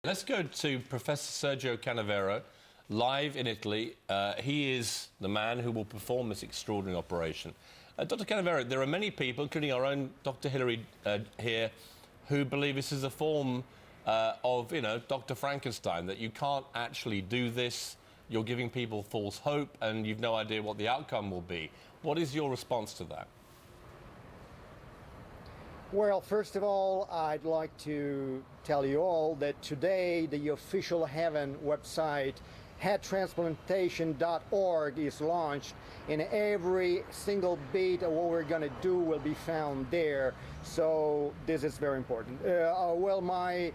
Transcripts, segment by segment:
Let's go to Professor Sergio Canavero, live in Italy. He is the man who will perform this extraordinary operation. Dr. Canavero, there are many people, including our own Dr. Hilary here, who believe this is a form of, Dr. Frankenstein, that you can't actually do this, you're giving people false hope, and you've no idea what the outcome will be. What is your response to that? Well, first of all, I'd like to tell you all that today the official Heaven website, hearttransplantation.org, is launched, and every single bit of what we're going to do will be found there. So this is very important. Well, my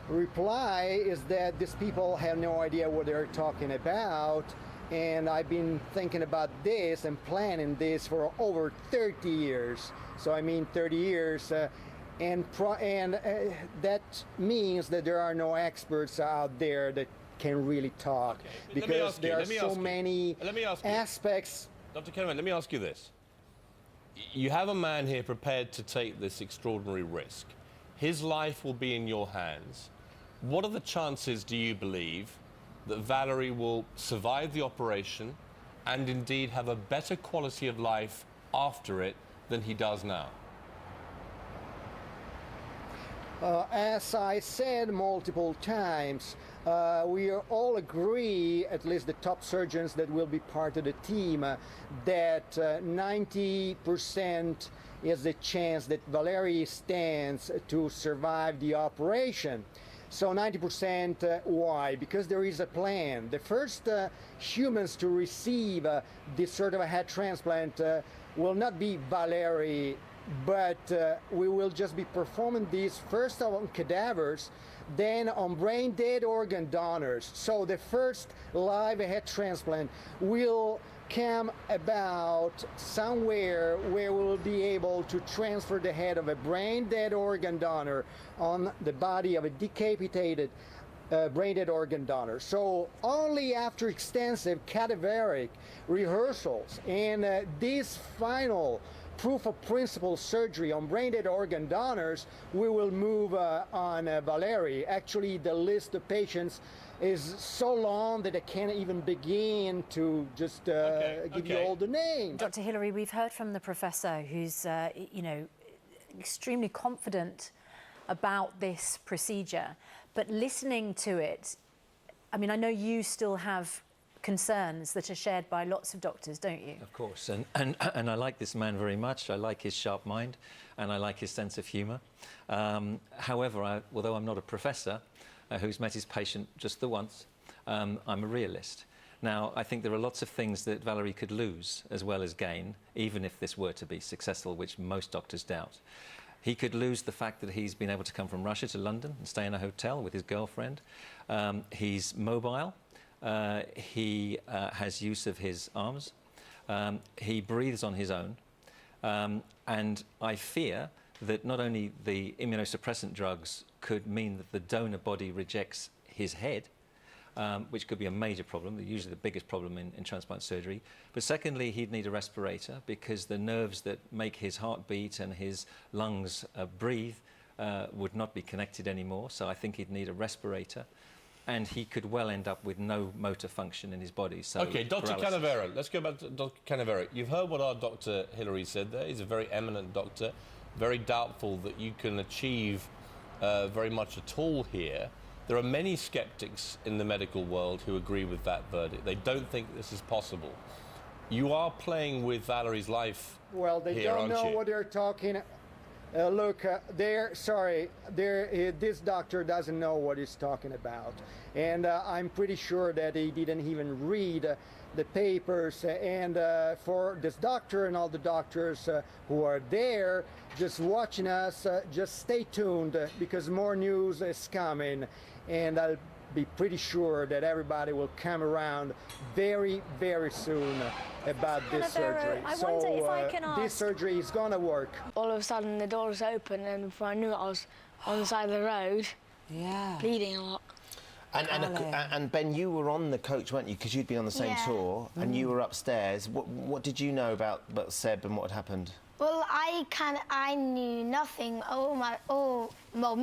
reply is that these people have no idea what they're talking about, and I've been thinking about this and planning this for over 30 years. So I mean 30 years, and that means that there are no experts out there that can really talk, because there are so many aspects. Dr. Canavero, let me ask you this. You have a man here prepared to take this extraordinary risk. His life will be in your hands. What are the chances, do you believe, that Valerie will survive the operation and indeed have a better quality of life after it than he does now? As I said multiple times, we all agree, at least the top surgeons that will be part of the team, that 90% is the chance that Valerie stands to survive the operation. So 90%, why? Because there is a plan. The first humans to receive this sort of a head transplant will not be Valerie, but we will just be performing this first on cadavers, then on brain dead organ donors. So the first live head transplant will come about somewhere where we'll be able to transfer the head of a brain dead organ donor on the body of a decapitated brain dead organ donor. So only after extensive cadaveric rehearsals and this final proof of principle surgery on brain dead organ donors, we will move on Valerie. Actually, the list of patients is so long that I can't even begin to just give you all the names. Dr. Hilary, we've heard from the professor who's, extremely confident about this procedure, but listening to it, I mean, I know you still have concerns that are shared by lots of doctors, don't you? Of course, and I like this man very much. I like his sharp mind, and I like his sense of humour. However, although I'm not a professor who's met his patient just the once, I'm a realist. Now, I think there are lots of things that Valerie could lose as well as gain, even if this were to be successful, which most doctors doubt. He could lose the fact that he's been able to come from Russia to London and stay in a hotel with his girlfriend. He's mobile. He has use of his arms. He breathes on his own. And I fear that not only the immunosuppressant drugs could mean that the donor body rejects his head, which could be a major problem, usually the biggest problem in transplant surgery. But secondly, he'd need a respirator, because the nerves that make his heart beat and his lungs breathe would not be connected anymore. So I think he'd need a respirator. And he could well end up with no motor function in his body. So OK, Dr. Canavero, let's go back to Dr. Canavero. You've heard what our Dr. Hilary said there. He's a very eminent doctor, very doubtful that you can achieve very much at all here. There are many skeptics in the medical world who agree with that verdict. They don't think this is possible. You are playing with Valerie's life. Well, they here, don't know aren't you? what they're talking. Look, this doctor doesn't know what he's talking about. And I'm pretty sure that he didn't even read the papers. And for this doctor and all the doctors who are there just watching us, just stay tuned, because more news is coming. And I'll be pretty sure that everybody will come around very, very soon about this surgery. I wonder if I can ask... this surgery is going to work. All of a sudden the door was open, and before I knew it, I was on the side of the road, bleeding a lot. And Ben, you were on the coach, weren't you? Because you'd been on the same tour, and you were upstairs. What did you know about Seb and what had happened? Well, I knew nothing. Well,